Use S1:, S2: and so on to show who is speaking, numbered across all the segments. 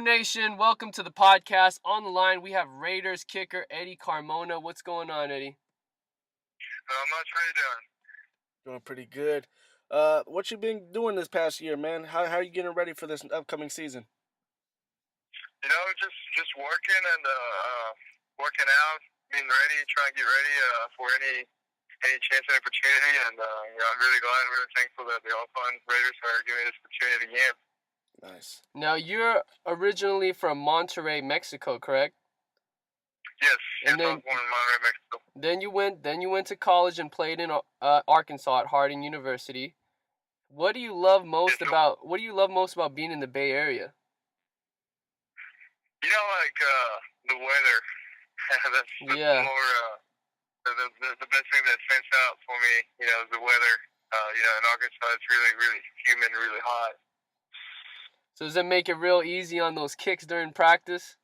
S1: GuruNation, welcome to the podcast. On the line, we have Raiders kicker Eddy Carmona. What's going on, Eddy?
S2: I'm not sure you're doing.
S3: Doing pretty good. What you been doing this past year, man? How are you getting ready for this upcoming season?
S2: Just working and working out, being ready, trying to get ready for any chance and opportunity. And I'm really glad, really thankful that the Oakland Raiders are giving me this opportunity again.
S3: Nice.
S1: Now, you're originally from Monterrey, Mexico, correct?
S2: Yes,
S1: And
S2: I was born in Monterrey, Mexico.
S1: Then you went to college and played in Arkansas at Harding University. What do you love most about being in the Bay Area?
S2: The weather. That's more the best thing that stands out for me. Is the weather. In Arkansas, it's really, really humid, really hot.
S1: So does it make it real easy on those kicks during practice?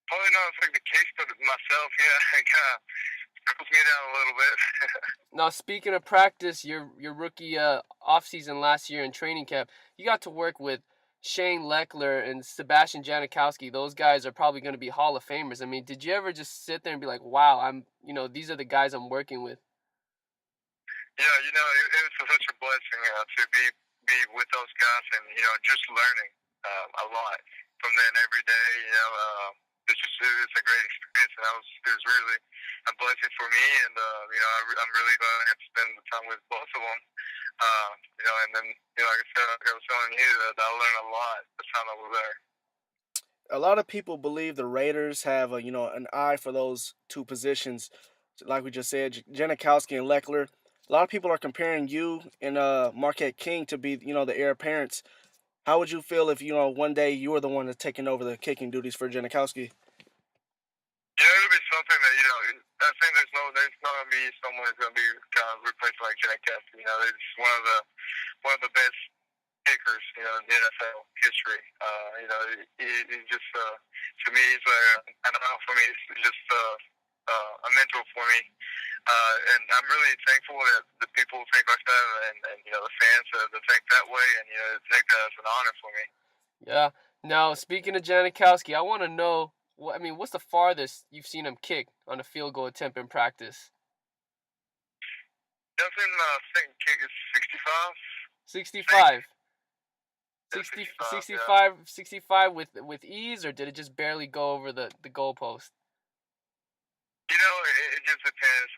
S2: Probably not like the case, but myself, it kind of cools me down a little bit.
S1: Now, speaking of practice, your rookie offseason last year in training camp, you got to work with Shane Leckler and Sebastian Janikowski. Those guys are probably going to be Hall of Famers. I mean, did you ever just sit there and be like, wow, these are the guys I'm working with?
S2: Yeah, it was such a blessing to be with those guys and, just learning a lot from them every day. It's a great experience, and it was really a blessing for me. And I'm really glad I got to spend the time with both of them. And then like I said, like I was telling you, that I learned a lot the time I was there.
S3: A lot of people believe the Raiders have an eye for those two positions, like we just said, Janikowski and Leckler. A lot of people are comparing you and Marquette King to be the heir apparents. How would you feel if one day you were the one that's taking over the kicking duties for Janikowski?
S2: It'll be something that I think there's not gonna be someone who's gonna be kind of replaced like Janikowski. He's one of the best kickers in the NFL history. He's just to me, he's I don't know, for me, it's just a mentor for me. And I'm really thankful that the people think like that, and the fans that think that way, and think that it's an honor for me.
S1: Yeah. Now, speaking of Janikowski, I want to know, what's the farthest you've seen him kick on a field goal attempt in practice?
S2: I think kick is
S1: 65.
S2: 65.
S1: 65 with ease, or did it just barely go over the goalpost?
S2: It just depends.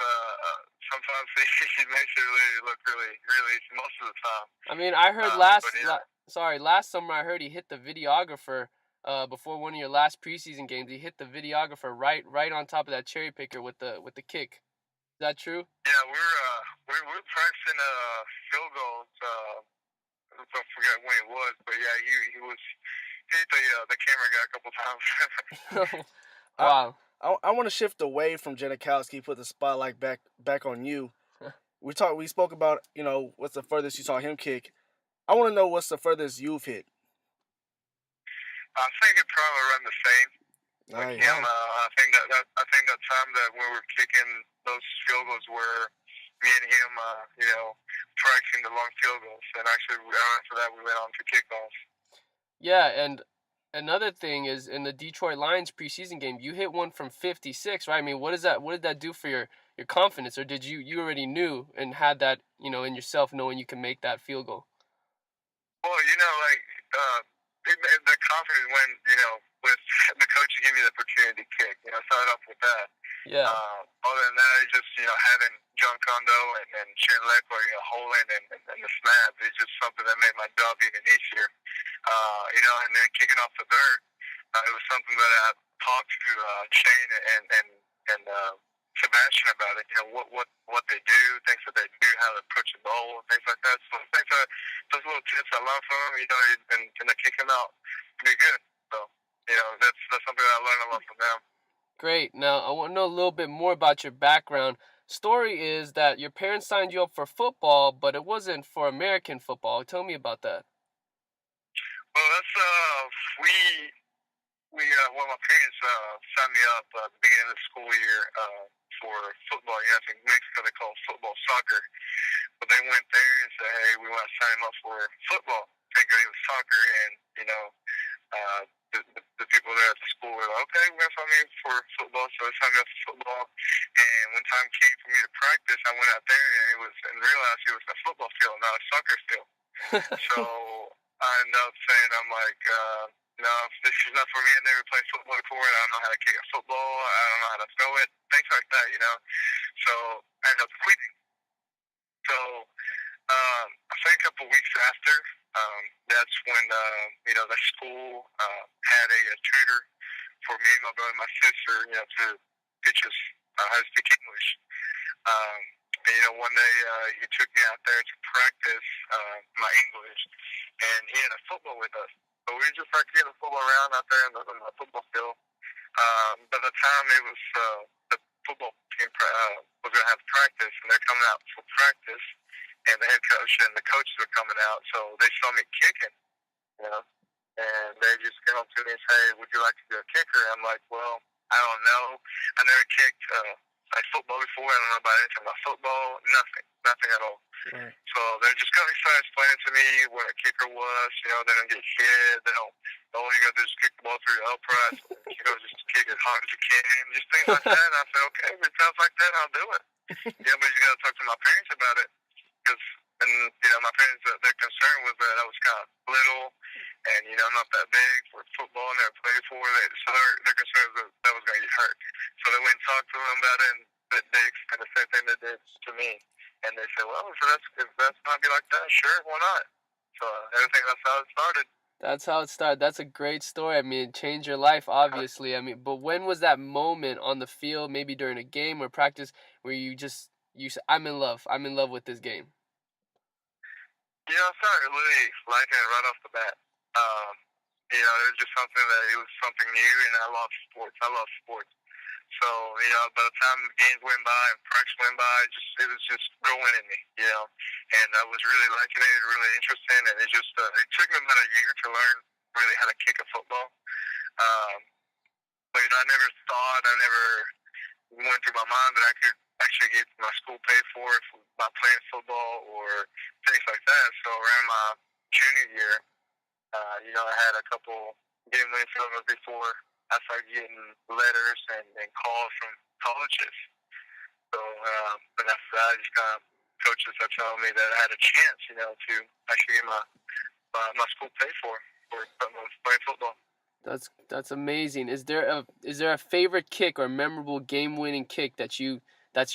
S2: Sometimes he makes it really look really, really easy most of the time.
S1: I mean, I heard last summer I heard he hit the videographer before one of your last preseason games. He hit the videographer right on top of that cherry picker with the kick. Is that true?
S2: Yeah, we're practicing field goals. I forget when it was, but yeah, he hit the camera guy a couple times.
S1: Wow.
S3: I want to shift away from Janikowski, put the spotlight back on you. We spoke about what's the furthest you saw him kick. I want to know what's the furthest you've hit.
S2: I think it's probably around the same.
S3: Nice.
S2: Him, I think that time that we were kicking those field goals were me and him, practicing the long field goals, and actually after that we went on to kickoffs.
S1: Yeah, and another thing is in the Detroit Lions preseason game, you hit one from 56, right? I mean, what did that do for your confidence, or did you already knew and had that in yourself, knowing you can make that field goal?
S2: Well, the confidence when with the coach gave me the opportunity to kick. Started off with that.
S1: Yeah.
S2: Other than that, it's just having John Condo and Shane Leckler holding and the snap. It's just something that made my job even easier. And then kicking off the dirt, it was something that I talked to Shane and Sebastian about it. What they do, things that they do, how to approach the ball, things like that. So those little tips I learned from them, and to kick them out, be good. So that's something that I learned a lot from them.
S1: Great. Now, I want to know a little bit more about your background. Story is that your parents signed you up for football, but it wasn't for American football. Tell me about that.
S2: Well, that's my parents signed me up at the beginning of the school year for football. In Mexico they call football soccer, but they went there and said, "Hey, we want to sign him up for football." thinking it was soccer, and the people there at the school were like, okay, we're going to sign me for football, so they signed me up for football. And when time came for me to practice, I went out there and realized it was a football field, not a soccer field. So I ended up saying, I'm like, no, this is not for me. I never played football before, and I don't know how to kick a football. I don't know how to throw it, things like that, So I ended up quitting. So I think a couple weeks after, that's when the school had a tutor for me, my brother, and my sister, to teach us how to speak English. One day he took me out there to practice my English, and he had a football with us. So we were just like getting a football around out there in the football field. By the time it was the football team was going to have practice, and they're coming out for practice, and the head coach and the coaches were coming out, so they saw me kicking, and they just came up to me and say, would you like to be a kicker? I'm like, well, I don't know. I never kicked like football before. I don't know about anything about football. Nothing at all.
S3: Right.
S2: So they're just kind of started explaining to me what a kicker was. They don't get hit. They don't. All you got to do is kick the ball through the uprights. Just kick as hard as you can. Just things like that. And I said, okay, if it sounds like that, I'll do it. But you got to talk to my parents about it, because my parents, their concern was that I was kind of little, and I'm not that big for football. I never played before. So their concern was that I was going to get hurt. So they went and talked to them about it, and they explained the same thing they did to me. And they said, well, if that's not be like that, sure, why not? So everything, that's how it started.
S1: That's how it started. That's a great story. I mean, it changed your life, obviously. I mean, but when was that moment on the field, maybe during a game or practice, where you said, I'm in love with this game?
S2: I started really liking it right off the bat. It was just something new, and I love sports. So, by the time the games went by and practice went by, it was just growing in me, and I was really liking it, really interested, and it took me about a year to learn really how to kick a football. But, I never went through my mind that I could actually get my school paid for it by playing football or things like that. So around my junior year, I had a couple game-winning field goals before I started getting letters and calls from colleges. So, and after that, coaches are telling me that I had a chance, to actually get my school paid for playing football.
S1: That's amazing. Is there a favorite kick or memorable game-winning kick that's your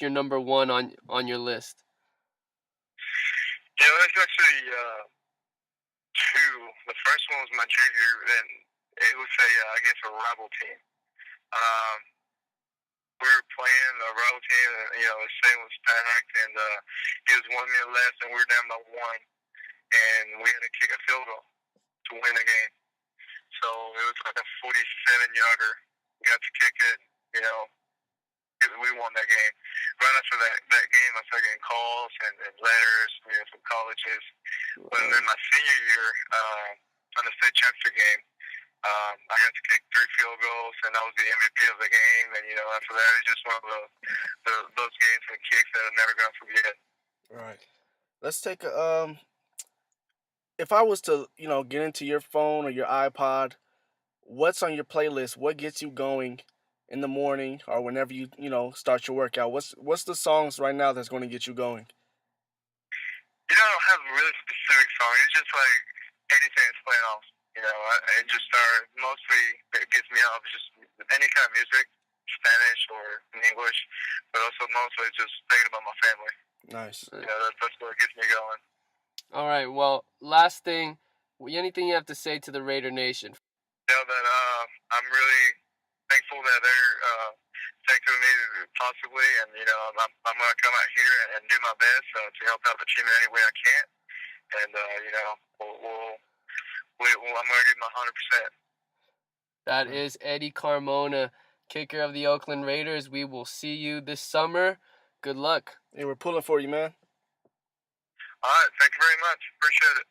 S1: number one on your list?
S2: There's actually two. The first one was my junior year, and it was a rival team. We were playing a rival team, and the stadium was packed, and it was 1 minute left, and we were down by one, and we had to kick a field goal to win the game. So it was like a 47-yarder. We got to kick it, we won that game. Right after that game, I started getting calls and letters from colleges. Wow. But then my senior year, on the state championship game, I got to kick 3 field goals, and I was the MVP of the game. And after that, it's just one of those games and kicks that I'm never gonna forget.
S3: Right. Let's take a if I was to get into your phone or your iPod, what's on your playlist? What gets you going in the morning or whenever you start your workout? What's the songs right now that's going to get you going?
S2: I don't have a really specific song. It's just like anything that's playing off. It just mostly it gets me off just any kind of music, Spanish or in English, but also mostly just thinking about my family.
S3: Nice.
S2: That's what gets me going.
S1: All right. Well, last thing, anything you have to say to the Raider Nation?
S2: That I'm really thankful that they're thinking of me possibly, and I'm going to come out here and do my best to help out the team in any way I can, and I'm going to give my 100%.
S1: That is Eddy Carmona, kicker of the Oakland Raiders. We will see you this summer. Good luck.
S3: Hey, we're pulling for you, man.
S2: All right, thank you very much. Appreciate it.